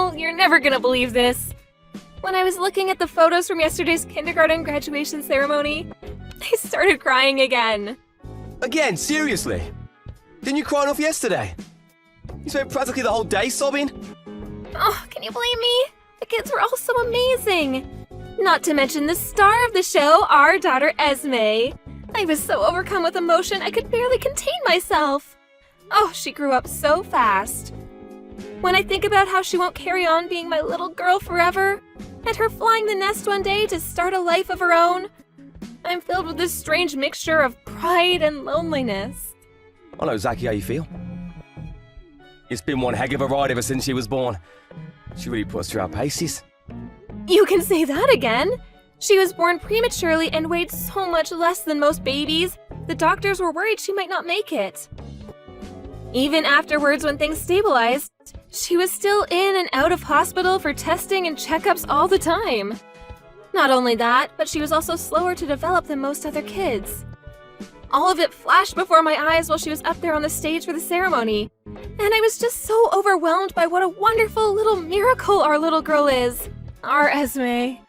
Well, you're never gonna believe this. When I was looking at the photos from yesterday's kindergarten graduation ceremony, I started crying again. Again, seriously? Didn't you cry enough yesterday? You spent practically the whole day sobbing? Oh, can you blame me? The kids were all so amazing. Not to mention the star of the show, our daughter Esme. I was so overcome with emotion I could barely contain myself. Oh, she grew up so fast. When I think about how she won't carry on being my little girl forever, and her flying the nest one day to start a life of her own, I'm filled with this strange mixture of pride and loneliness. I know exactly how you feel. It's been one heck of a ride ever since she was born. She really puts through our paces. You can say that again. She was born prematurely and weighed so much less than most babies, the doctors were worried she might not make it. Even afterwards, when things stabilized, she was still in and out of hospital for testing and checkups all the time. Not only that, but she was also slower to develop than most other kids. All of it flashed before my eyes while she was up there on the stage for the ceremony, and I was just so overwhelmed by what a wonderful little miracle our little girl is. Our Esme.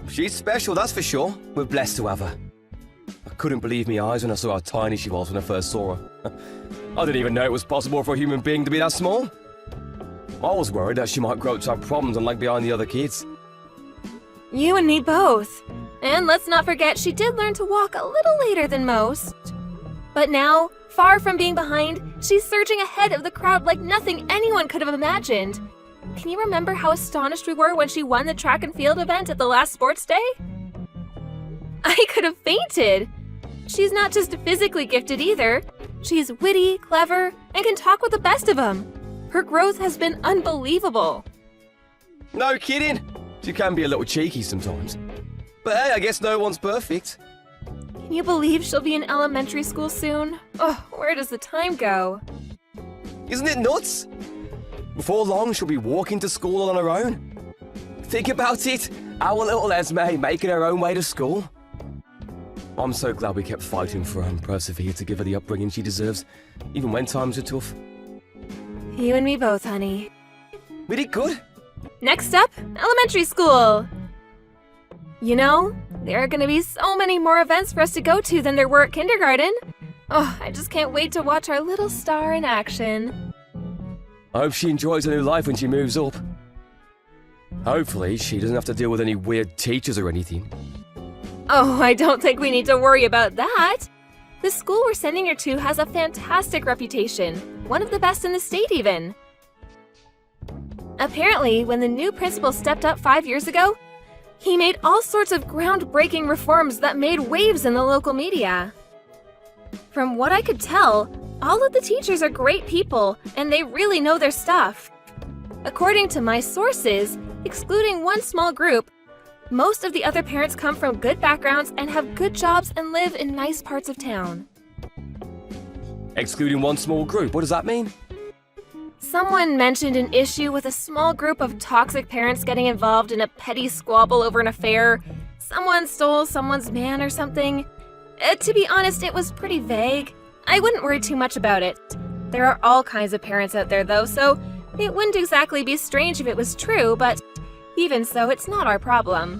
She's special, that's for sure. We're blessed to have her. I couldn't believe my eyes when I saw how tiny she was when I first saw her. I didn't even know it was possible for a human being to be that small. I was worried that she might grow up to have problems and lag behind the other kids. You and me both. And let's not forget she did learn to walk a little later than most. But now, far from being behind, she's surging ahead of the crowd like nothing anyone could have imagined. Can you remember how astonished we were when she won the track and field event at the last sports day? I could have fainted. She's not just physically gifted either. She's witty, clever, and can talk with the best of them. Her growth has been unbelievable. No kidding. She can be a little cheeky sometimes. But hey, I guess no one's perfect. Can you believe she'll be in elementary school soon? Oh, where does the time go? Isn't it nuts? Before long, she'll be walking to school all on her own. Think about it. Our little Esme making her own way to school. I'm so glad we kept fighting for her and persevered to give her the upbringing she deserves, even when times are tough. You and me both, honey. We did good. Next up, elementary school. You know, there are going to be so many more events for us to go to than there were at kindergarten. Oh, I just can't wait to watch our little star in action. I hope she enjoys her new life when she moves up. Hopefully, she doesn't have to deal with any weird teachers or anything. Oh, I don't think we need to worry about that. The school we're sending her to has a fantastic reputation, one of the best in the state even. Apparently, when the new principal stepped up 5 years ago, he made all sorts of groundbreaking reforms that made waves in the local media. From what I could tell, all of the teachers are great people, and they really know their stuff. According to my sources, excluding one small group, most of the other parents come from good backgrounds and have good jobs and live in nice parts of town. Excluding one small group, what does that mean? Someone mentioned an issue with a small group of toxic parents getting involved in a petty squabble over an affair. Someone stole someone's man or something. To be honest, it was pretty vague. I wouldn't worry too much about it. There are all kinds of parents out there though, so it wouldn't exactly be strange if it was true, but even so, it's not our problem.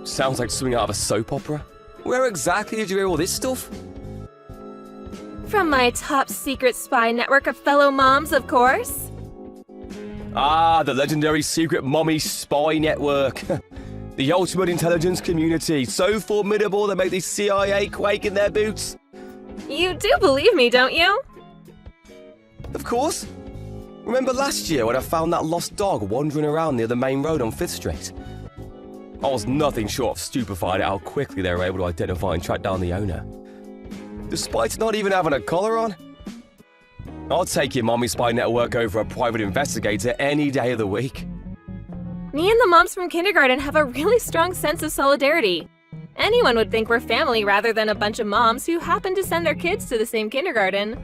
Sounds like something out of a soap opera. Where exactly did you hear all this stuff? From my top secret spy network of fellow moms, of course. Ah, the legendary secret mommy spy network. The ultimate intelligence community, so formidable they make the CIA quake in their boots. You do believe me, don't you? Of course. Remember last year when I found that lost dog wandering around near the main road on 5th Street? I was nothing short of stupefied at how quickly they were able to identify and track down the owner. Despite not even having a collar on. I'll take your mommy spy network over a private investigator any day of the week. Me and the moms from kindergarten have a really strong sense of solidarity. Anyone would think we're family rather than a bunch of moms who happen to send their kids to the same kindergarten.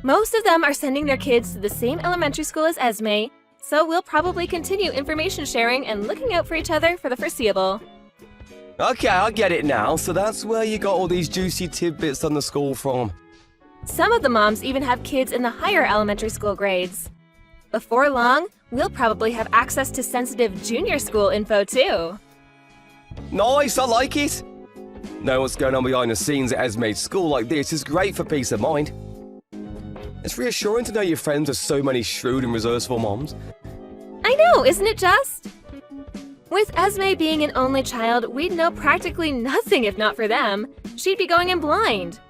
Most of them are sending their kids to the same elementary school as Esme, so we'll probably continue information sharing and looking out for each other for the foreseeable. Okay, I get it now. So that's where you got all these juicy tidbits on the school from. Some of the moms even have kids in the higher elementary school grades. Before long, we'll probably have access to sensitive junior school info too. Nice, I like it. Knowing what's going on behind the scenes at Esme's school like this is great for peace of mind. It's reassuring to know your friends have so many shrewd and resourceful moms. I know, isn't it just? With Esme being an only child, we'd know practically nothing if not for them. She'd be going in blind.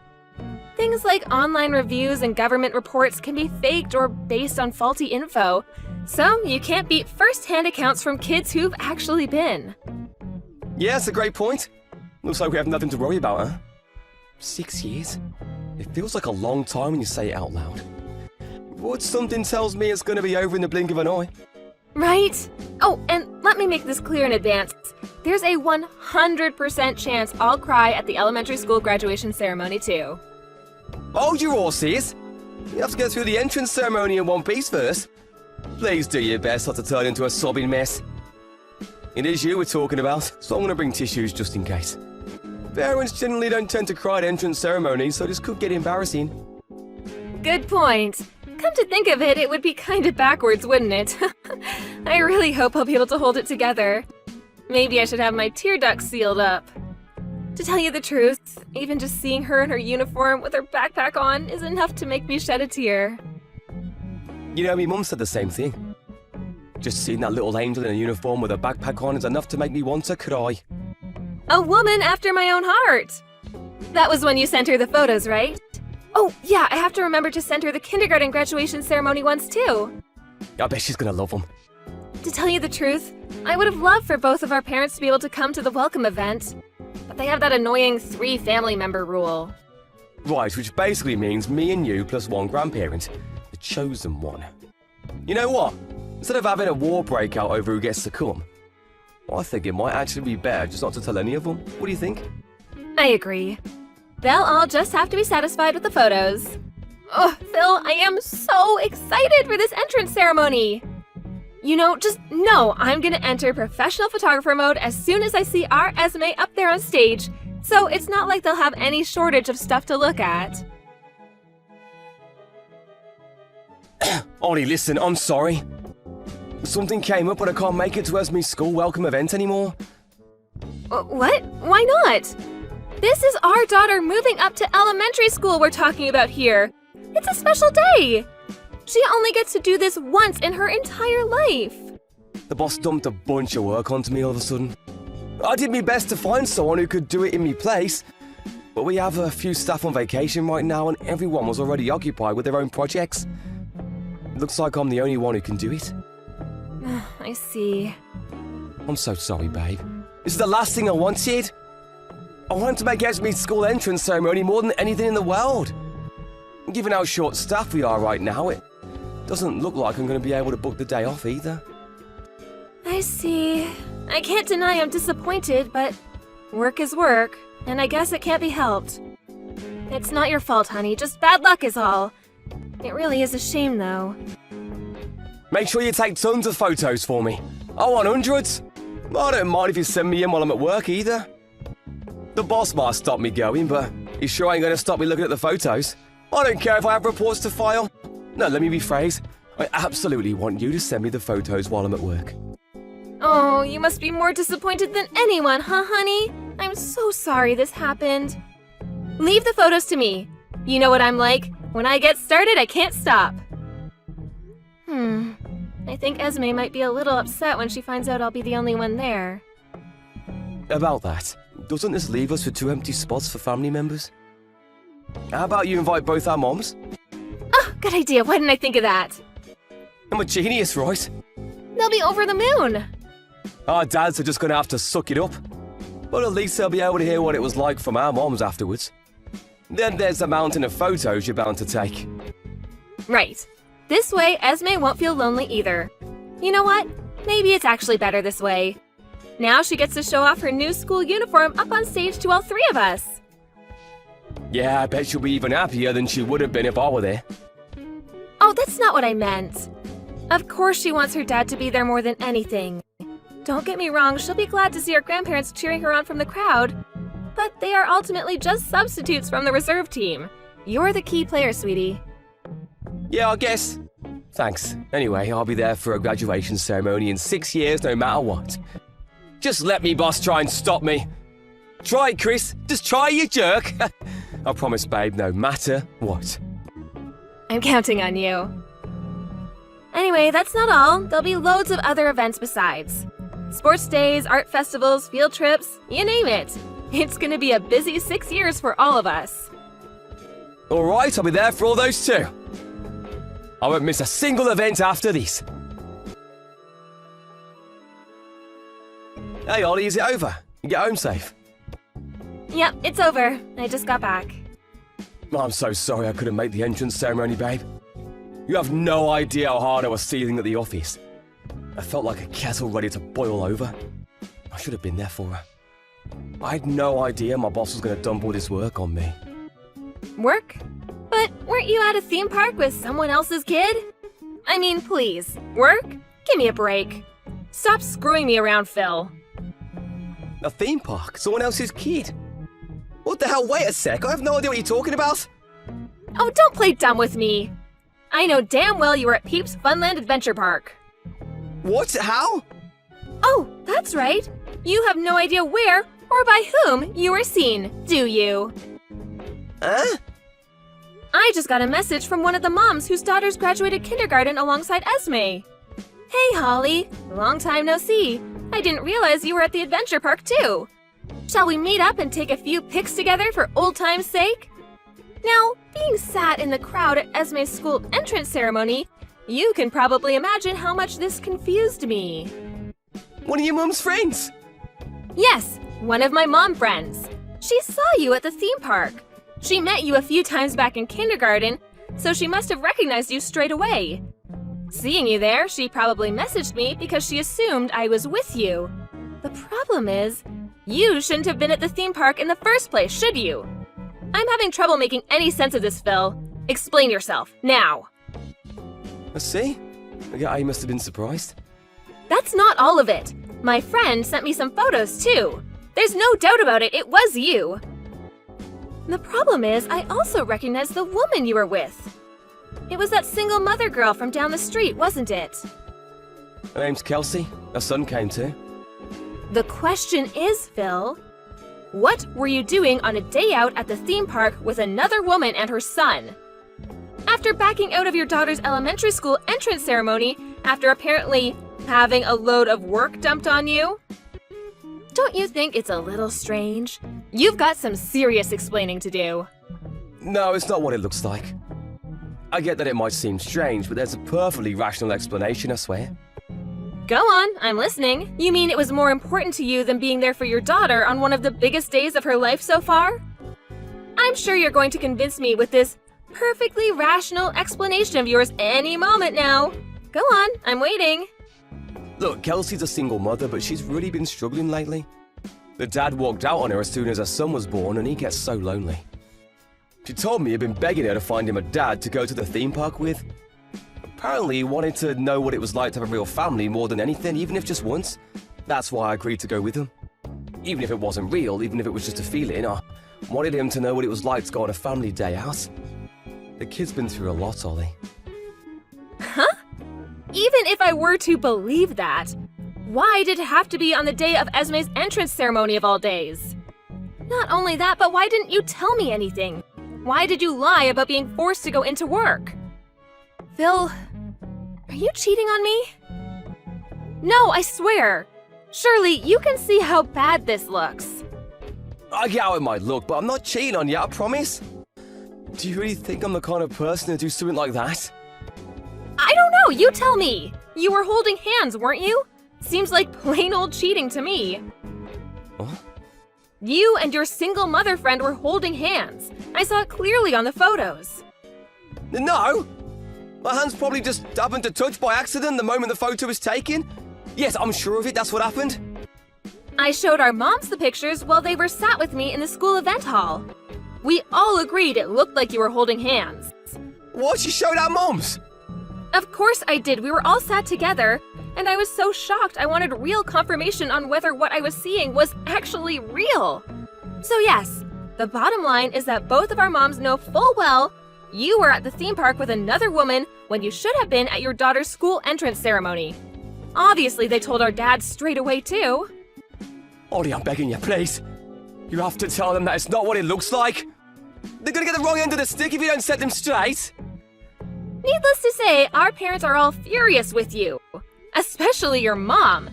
Things like online reviews and government reports can be faked or based on faulty info, so you can't beat first-hand accounts from kids who've actually been. Yeah, that's a great point. Looks like we have nothing to worry about, huh? 6 years? It feels like a long time when you say it out loud. But something tells me it's going to be over in the blink of an eye. Right? Oh, and let me make this clear in advance. There's a 100% chance I'll cry at the elementary school graduation ceremony too. Hold your horses! You have to get through the entrance ceremony in one piece first. Please do your best not to turn into a sobbing mess. It is you we're talking about, so I'm going to bring tissues just in case. Parents generally don't tend to cry at entrance ceremonies, so this could get embarrassing. Good point. Come to think of it, it would be kinda backwards, wouldn't it? I really hope I'll be able to hold it together. Maybe I should have my tear ducts sealed up. To tell you the truth, even just seeing her in her uniform with her backpack on is enough to make me shed a tear. You know, my mum said the same thing. Just seeing that little angel in a uniform with a backpack on is enough to make me want to cry. A woman after my own heart! That was when you sent her the photos, right? Oh, yeah, I have to remember to send her the kindergarten graduation ceremony ones too. I bet she's gonna love them. To tell you the truth, I would have loved for both of our parents to be able to come to the welcome event. But they have that annoying 3 family member rule. Right, which basically means me and you plus one grandparent. The chosen one. You know what? Instead of having a war break out over who gets to come, I think it might actually be better just not to tell any of them. What do you think? I agree. They'll all just have to be satisfied with the photos. Oh, Phil, I am so excited for this entrance ceremony! You know, just know I'm gonna enter professional photographer mode as soon as I see our Esme up there on stage, so it's not like they'll have any shortage of stuff to look at. Ollie, listen, I'm sorry. Something came up and I can't make it to Esme's school welcome event anymore. What? Why not? This is our daughter moving up to elementary school we're talking about here. It's a special day. She only gets to do this once in her entire life. The boss dumped a bunch of work onto me all of a sudden. I did my best to find someone who could do it in my place, but we have a few staff on vacation right now and everyone was already occupied with their own projects. Looks like I'm the only one who can do it. I see. I'm so sorry, babe. This is the last thing I wanted. I wanted to make Esme's school entrance ceremony more than anything in the world. Given how short-staffed we are right now, it doesn't look like I'm going to be able to book the day off either. I see. I can't deny I'm disappointed, but work is work, and I guess it can't be helped. It's not your fault, honey, just bad luck is all. It really is a shame, though. Make sure you take tons of photos for me. I want hundreds. I don't mind if you send me in while I'm at work either. The boss might stop me going, but he sure ain't going to stop me looking at the photos. I don't care if I have reports to file. No, let me rephrase. I absolutely want you to send me the photos while I'm at work. Oh, you must be more disappointed than anyone, huh, honey? I'm so sorry this happened. Leave the photos to me. You know what I'm like. When I get started, I can't stop. I think Esme might be a little upset when she finds out I'll be the only one there. About that, doesn't this leave us with 2 empty spots for family members? How about you invite both our moms? Oh, good idea. Why didn't I think of that? I'm a genius, right? They'll be over the moon. Our dads are just going to have to suck it up. But at least they'll be able to hear what it was like from our moms afterwards. Then there's the mountain of photos you're bound to take. Right. This way, Esme won't feel lonely either. You know what? Maybe it's actually better this way. Now she gets to show off her new school uniform up on stage to all 3 of us. Yeah, I bet she'll be even happier than she would have been if I were there. Oh, that's not what I meant. Of course she wants her dad to be there more than anything. Don't get me wrong, she'll be glad to see her grandparents cheering her on from the crowd. But they are ultimately just substitutes from the reserve team. You're the key player, sweetie. Yeah, I guess. Thanks. Anyway, I'll be there for a graduation ceremony in 6 years no matter what. Just let me, boss, try and stop me. Try it, Chris. Just try, you jerk. I promise, babe, no matter what. I'm counting on you. Anyway, that's not all. There'll be loads of other events besides. Sports days, art festivals, field trips, you name it. It's gonna be a busy 6 years for all of us. All right, I'll be there for all those too. I won't miss a single event after this. Hey, Ollie, is it over? You get home safe? Yep, it's over. I just got back. I'm so sorry I couldn't make the entrance ceremony, babe. You have no idea how hard I was seething at the office. I felt like a kettle ready to boil over. I should have been there for her. I had no idea my boss was going to dump all this work on me. Work? But weren't you at a theme park with someone else's kid? I mean, please. Work? Give me a break. Stop screwing me around, Phil. A theme park? Someone else's kid? What the hell? Wait a sec. I have no idea what you're talking about. Oh, don't play dumb with me. I know damn well you were at Peeps Funland Adventure Park. What? How? Oh, that's right. You have no idea where or by whom you were seen, do you? Huh? I just got a message from one of the moms whose daughters graduated kindergarten alongside Esme. Hey, Holly. Long time no see. I didn't realize you were at the adventure park, too. Shall we meet up and take a few pics together for old time's sake? Now, being sat in the crowd at Esme's school entrance ceremony, you can probably imagine how much this confused me. One of your mum's friends? Yes, one of my mom friends. She saw you at the theme park. She met you a few times back in kindergarten, so she must have recognized you straight away. Seeing you there, she probably messaged me because she assumed I was with you. The problem is, you shouldn't have been at the theme park in the first place, should you? I'm having trouble making any sense of this, Phil. Explain yourself, now. I see. I guess I must have been surprised. That's not all of it. My friend sent me some photos, too. There's no doubt about it, it was you. The problem is, I also recognize the woman you were with. It was that single mother girl from down the street, wasn't it? Her name's Kelsey. Her son came too. The question is, Phil, what were you doing on a day out at the theme park with another woman and her son? After backing out of your daughter's elementary school entrance ceremony, after apparently having a load of work dumped on you? Don't you think it's a little strange? You've got some serious explaining to do. No, it's not what it looks like. I get that it might seem strange, but there's a perfectly rational explanation, I swear. Go on, I'm listening. You mean it was more important to you than being there for your daughter on one of the biggest days of her life so far? I'm sure you're going to convince me with this perfectly rational explanation of yours any moment now. Go on, I'm waiting. Look, Kelsey's a single mother, but she's really been struggling lately. The dad walked out on her as soon as her son was born, and he gets so lonely. She told me he'd been begging her to find him a dad to go to the theme park with. Apparently, he wanted to know what it was like to have a real family more than anything, even if just once. That's why I agreed to go with him. Even if it wasn't real, even if it was just a feeling, I wanted him to know what it was like to go on a family day out. The kid's been through a lot, Ollie. Huh? Even if I were to believe that, why did it have to be on the day of Esme's entrance ceremony of all days? Not only that, but why didn't you tell me anything? Why did you lie about being forced to go into work? Phil, are you cheating on me? No, I swear. Surely you can see how bad this looks. I get how it might look, but I'm not cheating on you, I promise. Do you really think I'm the kind of person to do something like that? I don't know, you tell me. You were holding hands, weren't you? Seems like plain old cheating to me. What? You and your single mother friend were holding hands. I saw it clearly on the photos. No! My hands probably just happened to touch by accident the moment the photo was taken. Yes, I'm sure of it, that's what happened. I showed our moms the pictures while they were sat with me in the school event hall. We all agreed it looked like you were holding hands. What? You showed our moms? Of course I did. We were all sat together, and I was so shocked I wanted real confirmation on whether what I was seeing was actually real. So yes, the bottom line is that both of our moms know full well You were at the theme park with another woman when you should have been at your daughter's school entrance ceremony. Obviously, they told our dad straight away, too. Ollie, I'm begging you, please. You have to tell them that it's not what it looks like. They're gonna get the wrong end of the stick if you don't set them straight. Needless to say, our parents are all furious with you. Especially your mom.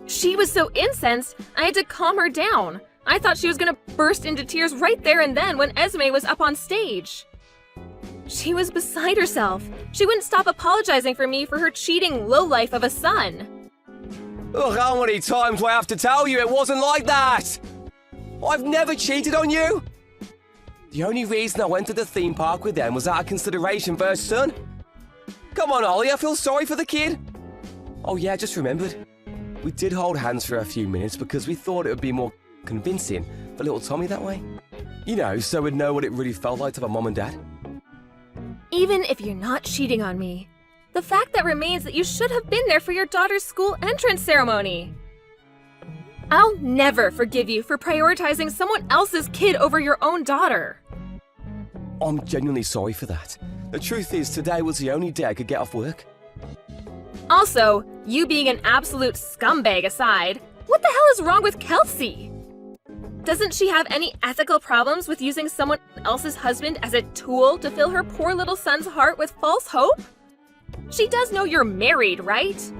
She was so incensed, I had to calm her down. I thought she was gonna burst into tears right there and then when Esme was up on stage. She was beside herself. She wouldn't stop apologizing for me for her cheating lowlife of a son. Ugh, how many times do I have to tell you it wasn't like that? I've never cheated on you. The only reason I went to the theme park with them was out of consideration for her son. Come on, Ollie, I feel sorry for the kid. Oh yeah, I just remembered. We did hold hands for a few minutes because we thought it would be more convincing for little Tommy that way. You know, so we'd know what it really felt like to have a mom and dad. Even if you're not cheating on me, the fact that remains that you should have been there for your daughter's school entrance ceremony. I'll never forgive you for prioritizing someone else's kid over your own daughter. I'm genuinely sorry for that. The truth is, today was the only day I could get off work. Also, you being an absolute scumbag aside, what the hell is wrong with Kelsey? Doesn't she have any ethical problems with using someone else's husband as a tool to fill her poor little son's heart with false hope? She does know you're married, right?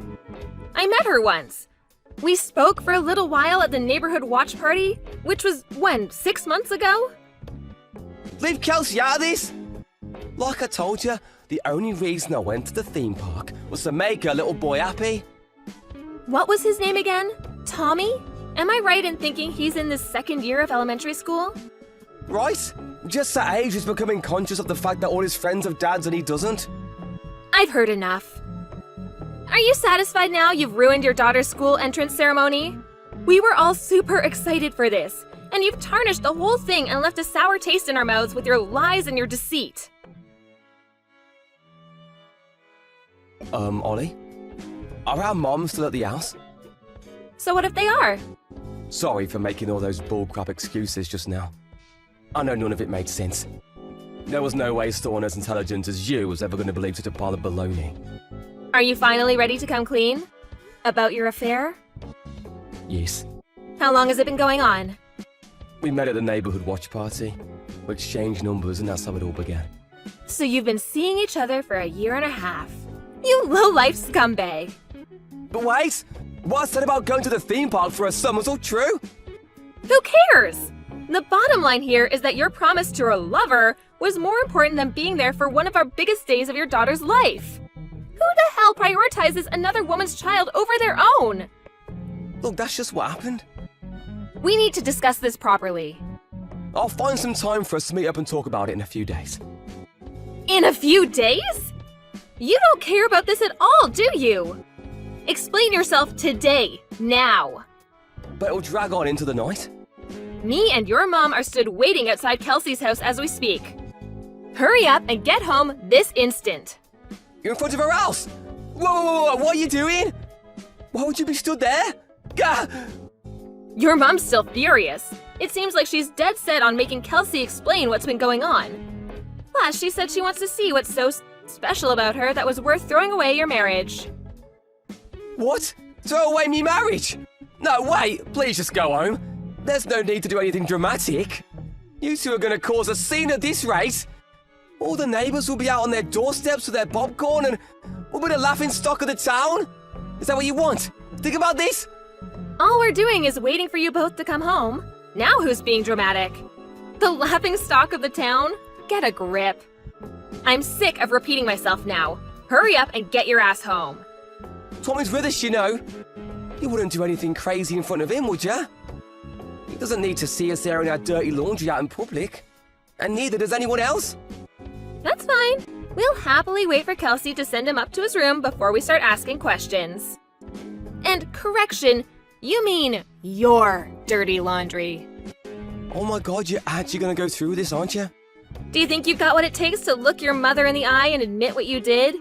I met her once. We spoke for a little while at the neighborhood watch party, which was, when, 6 months ago? Leave Kelsey out of this! Like I told you, the only reason I went to the theme park was to make a little boy happy. What was his name again? Tommy? Am I right in thinking he's in the second year of elementary school? Right? Just that age he's becoming conscious of the fact that all his friends have dads and he doesn't. I've heard enough. Are you satisfied now you've ruined your daughter's school entrance ceremony? We were all super excited for this, and you've tarnished the whole thing and left a sour taste in our mouths with your lies and your deceit. Ollie? Are our moms still at the house? So what if they are? Sorry for making all those bullcrap excuses just now. I know none of it made sense. There was no way someone as intelligent as you was ever going to believe such a pile of baloney. Are you finally ready to come clean? About your affair? Yes. How long has it been going on? We met at the neighborhood watch party. We exchanged numbers and that's how it all began. So you've been seeing each other for 1.5 years. You low-life scumbag. But wait! What I said about going to the theme park for a son was all true? Who cares? The bottom line here is that your promise to her lover was more important than being there for one of our biggest days of your daughter's life. Who the hell prioritizes another woman's child over their own? Look, that's just what happened. We need to discuss this properly. I'll find some time for us to meet up and talk about it in a few days. In a few days? You don't care about this at all, do you? Explain yourself today, now. But it'll drag on into the night. Me and your mom are stood waiting outside Kelsey's house as we speak. Hurry up and get home this instant. You're in front of her house! Whoa, what are you doing? Why would you be stood there? Gah! Your mom's still furious. It seems like she's dead set on making Kelsey explain what's been going on. Plus, she said she wants to see what's so special about her that was worth throwing away your marriage. What? Throw away me marriage? No, wait, please just go home. There's no need to do anything dramatic. You two are gonna cause a scene at this rate. All the neighbors will be out on their doorsteps with their popcorn and we'll be the laughing stock of the town. Is that what you want? Think about this. All we're doing is waiting for you both to come home. Now who's being dramatic? The laughing stock of the town? Get a grip. I'm sick of repeating myself now. Hurry up and get your ass home. Tommy's with us, you know. You wouldn't do anything crazy in front of him, would ya? He doesn't need to see us airing our dirty laundry out in public. And neither does anyone else. That's fine. We'll happily wait for Kelsey to send him up to his room before we start asking questions. And correction, you mean your dirty laundry. Oh my god, you're actually gonna go through with this, aren't you? Do you think you've got what it takes to look your mother in the eye and admit what you did?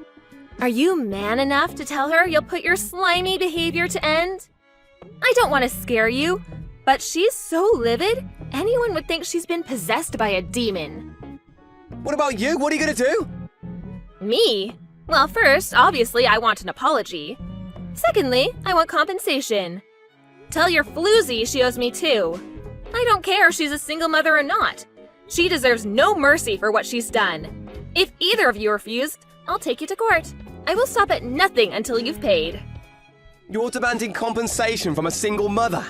Are you man enough to tell her you'll put your slimy behavior to end? I don't want to scare you, but she's so livid, anyone would think she's been possessed by a demon. What about you? What are you gonna do? Me? Well, first, obviously, I want an apology. Secondly, I want compensation. Tell your floozy she owes me too. I don't care if she's a single mother or not. She deserves no mercy for what she's done. If either of you refuse, I'll take you to court. I will stop at nothing until you've paid. You're demanding compensation from a single mother.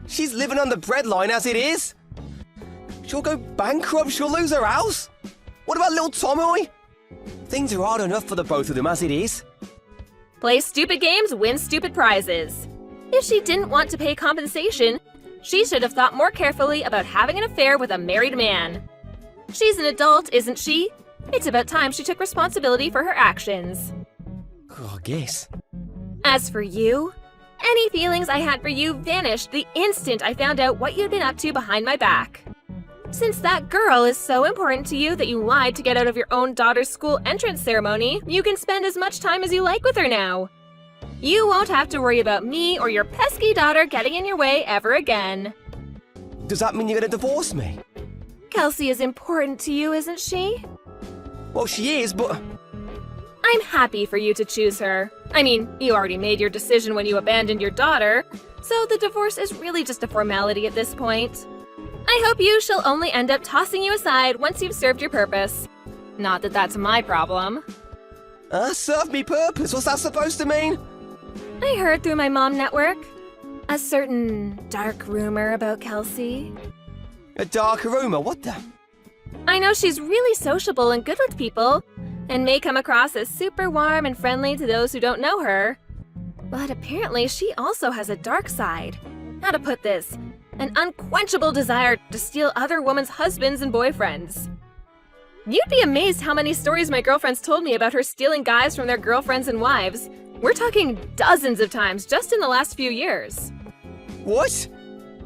She's living on the breadline as it is. She'll go bankrupt, she'll lose her house. What about little Tommy? Things are hard enough for the both of them as it is. Play stupid games, win stupid prizes. If she didn't want to pay compensation, she should have thought more carefully about having an affair with a married man. She's an adult, isn't she? It's about time she took responsibility for her actions. Oh, I guess. As for you, any feelings I had for you vanished the instant I found out what you'd been up to behind my back. Since that girl is so important to you that you lied to get out of your own daughter's school entrance ceremony, you can spend as much time as you like with her now. You won't have to worry about me or your pesky daughter getting in your way ever again. Does that mean you're gonna divorce me? Kelsey is important to you, isn't she? Well, she is, but... I'm happy for you to choose her. I mean, you already made your decision when you abandoned your daughter, so the divorce is really just a formality at this point. I hope you shall only end up tossing you aside once you've served your purpose. Not that that's my problem. Serve me purpose? What's that supposed to mean? I heard through my mom network a certain dark rumor about Kelsey. A dark rumor? What the? I know she's really sociable and good with people, and may come across as super warm and friendly to those who don't know her. But apparently she also has a dark side. How to put this? An unquenchable desire to steal other women's husbands and boyfriends. You'd be amazed how many stories my girlfriends told me about her stealing guys from their girlfriends and wives. We're talking dozens of times just in the last few years. What?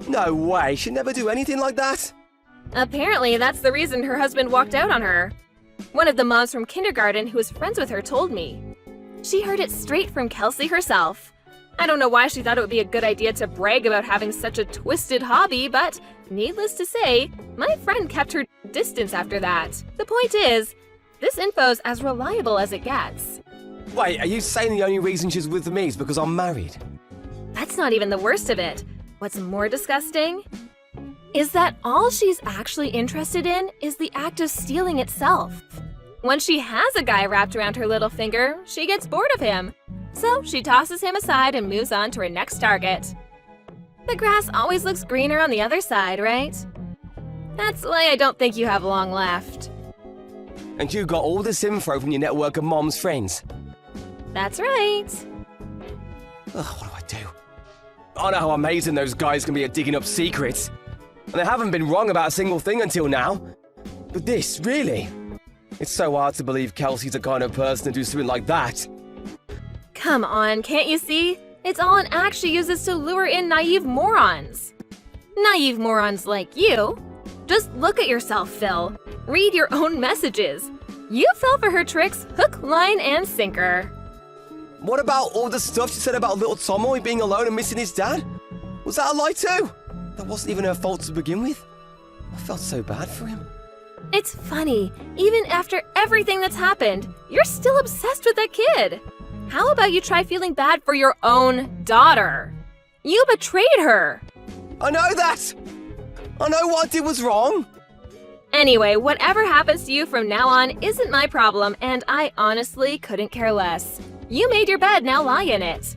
No way, she'd never do anything like that. Apparently, that's the reason her husband walked out on her. One of the moms from kindergarten who was friends with her told me. She heard it straight from Kelsey herself. I don't know why she thought it would be a good idea to brag about having such a twisted hobby, but needless to say, my friend kept her distance after that. The point is, this info's as reliable as it gets. Wait, are you saying the only reason she's with me is because I'm married? That's not even the worst of it. What's more disgusting is that all she's actually interested in is the act of stealing itself. When she has a guy wrapped around her little finger, she gets bored of him. So she tosses him aside and moves on to her next target. The grass always looks greener on the other side, right? That's why I don't think you have long left. And you got all this info from your network of mom's friends? That's right. Ugh, what do I do? I know how amazing those guys can be at digging up secrets. And they haven't been wrong about a single thing until now. But this, really? It's so hard to believe Kelsey's the kind of person to do something like that. Come on, can't you see? It's all an act she uses to lure in naive morons. Naive morons like you. Just look at yourself, Phil. Read your own messages. You fell for her tricks hook, line, and sinker. What about all the stuff she said about little Tomoy being alone and missing his dad? Was that a lie too? That wasn't even her fault to begin with. I felt so bad for him. It's funny, even after everything that's happened, you're still obsessed with that kid. How about you try feeling bad for your own daughter? You betrayed her. I know that! I know what I did was wrong. Anyway, whatever happens to you from now on isn't my problem, and I honestly couldn't care less. You made your bed, now lie in it.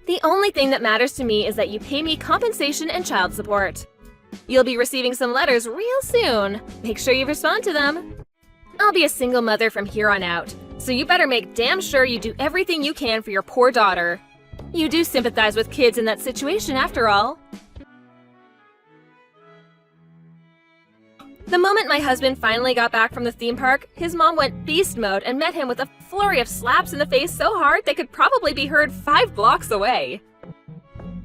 The only thing that matters to me is that you pay me compensation and child support. You'll be receiving some letters real soon. Make sure you respond to them. I'll be a single mother from here on out, so you better make damn sure you do everything you can for your poor daughter. You do sympathize with kids in that situation after all. The moment my husband finally got back from the theme park, his mom went beast mode and met him with a flurry of slaps in the face so hard they could probably be heard 5 blocks away.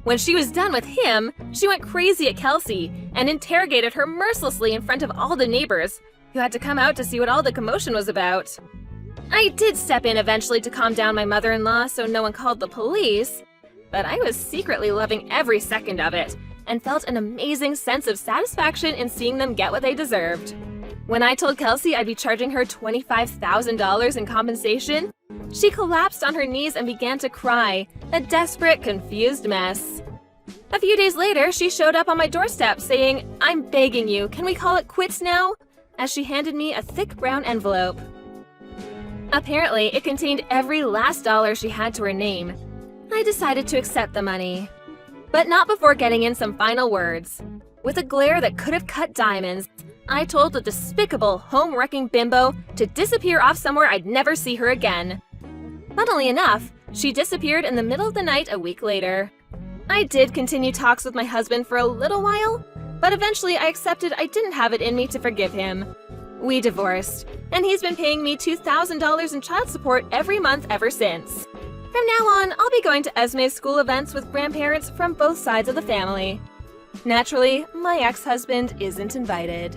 When she was done with him, she went crazy at Kelsey and interrogated her mercilessly in front of all the neighbors, who had to come out to see what all the commotion was about. I did step in eventually to calm down my mother-in-law so no one called the police, but I was secretly loving every second of it and felt an amazing sense of satisfaction in seeing them get what they deserved. When I told Kelsey I'd be charging her $25,000 in compensation, she collapsed on her knees and began to cry, a desperate, confused mess. A few days later, she showed up on my doorstep saying, "I'm begging you, can we call it quits now?" as she handed me a thick brown envelope. Apparently, it contained every last dollar she had to her name. I decided to accept the money. But not before getting in some final words. With a glare that could have cut diamonds, I told the despicable, home-wrecking bimbo to disappear off somewhere I'd never see her again. Funnily enough, she disappeared in the middle of the night a week later. I did continue talks with my husband for a little while, but eventually I accepted I didn't have it in me to forgive him. We divorced, and he's been paying me $2,000 in child support every month ever since. From now on, I'll be going to Esme's school events with grandparents from both sides of the family. Naturally, my ex-husband isn't invited.